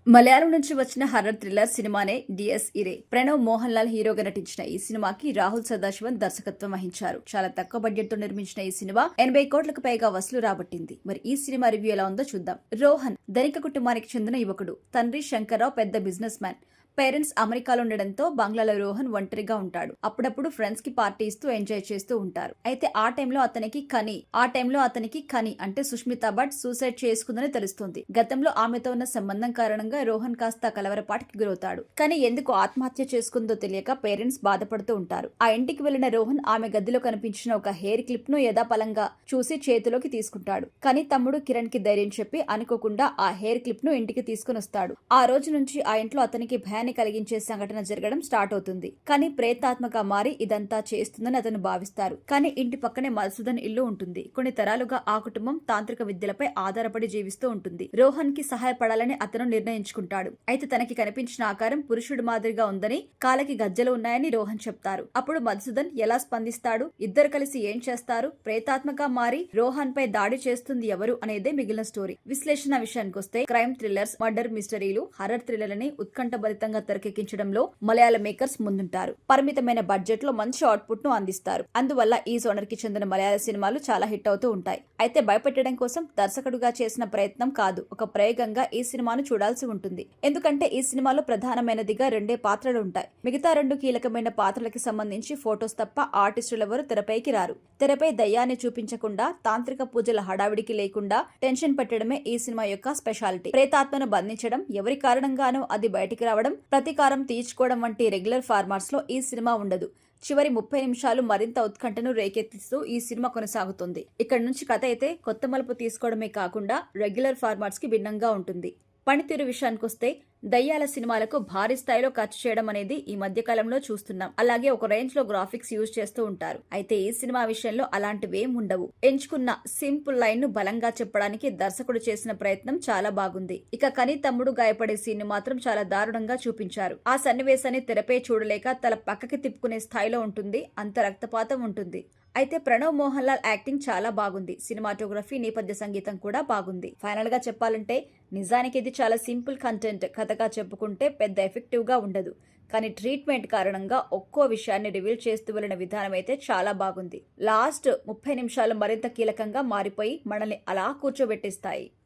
మలయాళం నుంచి వచ్చిన horror thriller సినిమానే డిఎస్ ఇరే. ప్రణవ్ మోహన్ లాల్ హీరోగా నటించిన ఈ సినిమాకి రాహుల్ సదాశివన్ దర్శకత్వం వహించారు. చాలా తక్కువ బడ్జెట్ తో నిర్మించిన ఈ సినిమా 80 కోట్లకు పైగా వసూలు రాబట్టింది. మరి ఈ సినిమా రివ్యూ ఎలా ఉందో చూద్దాం. రోహన్ ధనిక కుటుంబానికి చెందిన యువకుడు. తండ్రి శంకర్రావు పెద్ద బిజినెస్ మ్యాన్. పేరెంట్స్ అమెరికాలో ఉండడంతో బంగ్లాలో రోహన్ ఒంటరిగా ఉంటాడు. అప్పుడప్పుడు ఫ్రెండ్స్ కి పార్టీ ఇస్తూ ఎంజాయ్ చేస్తూ ఉంటారు. అయితే ఆ టైంలో అతనికి కని అంటే సుష్మితా భట్ సూసైడ్ చేసుకుందని తెలుస్తుంది. గతంలో ఆమెతో ఉన్న సంబంధం కారణంగా రోహన్ కాస్త కలవరపాటికి గురవుతాడు. కానీ ఎందుకు ఆత్మహత్య చేసుకుందో తెలియక పేరెంట్స్ బాధపడుతూ ఉంటారు. ఆ ఇంటికి వెళ్లిన రోహన్ ఆమె గదిలో కనిపించిన ఒక హెయిర్ క్లిప్ ను యథాపలంగా చూసి చేతిలోకి తీసుకుంటాడు. కానీ తమ్ముడు కిరణ్ కి ధైర్యం చెప్పి అనుకోకుండా ఆ హెయిర్ క్లిప్ ను ఇంటికి తీసుకుని వస్తాడు. ఆ రోజు నుంచి ఆ ఇంట్లో అతనికి భయాన్ని కలిగించే సంఘటన జరగడం స్టార్ట్ అవుతుంది. కానీ ప్రేతాత్మగా మారి ఇదంతా చేస్తుందని అతను భావిస్తారు. కానీ ఇంటి పక్కనే మధుసూదన్ ఇల్లు ఉంటుంది. కొన్ని తరాలుగా ఆ కుటుంబం తాంత్రిక విద్యలపై ఆధారపడి జీవిస్తూ ఉంటుంది. రోహన్ కి సహాయపడాలని అతను నిర్ణయించుకుంటాడు. అయితే తనకి కనిపించిన ఆకారం పురుషుడి మాదిరిగా ఉందని, కాళ్ళకి గజ్జలు ఉన్నాయని రోహన్ చెప్తారు. అప్పుడు మధుసూదన్ ఎలా స్పందిస్తాడు, ఇద్దరు కలిసి ఏం చేస్తారు, ప్రేతాత్మగా మారి రోహన్ పై దాడి చేస్తుంది ఎవరు అనేదే మిగిలిన స్టోరీ. విశ్లేషణ విషయానికొస్తే క్రైమ్ థ్రిల్లర్స్, మర్డర్ మిస్టరీలు, హర్రర్ థ్రిల్లర్లని ఉత్కంఠభరితంగా తెరకెక్కించడంలో మలయాళ మేకర్స్ ముందుంటారు. పరిమితమైన బడ్జెట్ లో మంచి అవుట్పుట్ ను అందిస్తారు. అందువల్ల ఈ జోనర్ కి చెందిన మలయాళ సినిమాలు చాలా హిట్ అవుతూ ఉంటాయి. అయితే భయపెట్టడం కోసం దర్శకుడుగా చేసిన ప్రయత్నం కాదు, ఒక ప్రయోగంగా ఈ సినిమాను చూడాల్సి ఉంటుంది. ఎందుకంటే ఈ సినిమాలో ప్రధానమైనదిగా 2 పాత్రలు ఉంటాయి. మిగతా 2 కీలకమైన పాత్రలకి సంబంధించి ఫోటోస్ తప్ప ఆర్టిస్టులెవరూ తెరపైకి రారు. తెరపై దయ్యాన్ని చూపించకుండా, తాంత్రిక పూజల హడావిడికి లేకుండా టెన్షన్ పెట్టడమే ఈ సినిమా యొక్క స్పెషాలిటీ. ప్రేతాత్మను బంధించడం, ఎవరి కారణంగానో అది బయటికి రావడం, ప్రతీకారం తీర్చుకోవడం వంటి రెగ్యులర్ ఫార్మాట్స్ లో ఈ సినిమా ఉండదు. చివరి 30 నిమిషాలు మరింత ఉత్కంఠను రేకెత్తిస్తూ ఈ సినిమా కొనసాగుతుంది. ఇక్కడ నుంచి కథ అయితే కొత్త మలుపు తీసుకోవడమే కాకుండా రెగ్యులర్ ఫార్మాట్స్ కి భిన్నంగా ఉంటుంది. పనితీరు విషయానికొస్తే దయ్యాల సినిమాలకు భారీ స్థాయిలో ఖర్చు చేయడం అనేది ఈ మధ్య కాలంలో చూస్తున్నాం. అలాగే ఒక రేంజ్ లో గ్రాఫిక్స్ యూజ్ చేస్తూ ఉంటారు. అయితే ఈ సినిమా విషయంలో అలాంటివేం ఉండవు. ఎంచుకున్న సింపుల్ లైన్ ను బలంగా చెప్పడానికి దర్శకుడు చేసిన ప్రయత్నం చాలా బాగుంది. ఇక కని తమ్ముడు గాయపడే సీన్ మాత్రం చాలా దారుణంగా చూపించారు. ఆ సన్నివేశాన్ని తెరపై చూడలేక తల పక్కకి తిప్పుకునే స్థాయిలో ఉంటుంది. అంత రక్తపాతం ఉంటుంది. అయితే ప్రణవ్ మోహన్ లాల్ యాక్టింగ్ చాలా బాగుంది. సినిమాటోగ్రఫీ, నేపథ్య సంగీతం కూడా బాగుంది. ఫైనల్ గా చెప్పాలంటే నిజానికి ఇది చాలా సింపుల్ కంటెంట్. కథగా చెప్పుకుంటే పెద్ద ఎఫెక్టివ్ గా ఉండదు. కానీ ట్రీట్మెంట్ కారణంగా ఒక్కో విషయాన్ని రివీల్ చేస్తూ వెళ్లిన విధానం అయితే చాలా బాగుంది. లాస్ట్ 30 నిమిషాలు మరింత కీలకంగా మారిపోయి మనల్ని అలా కూర్చోబెట్టిస్తాయి.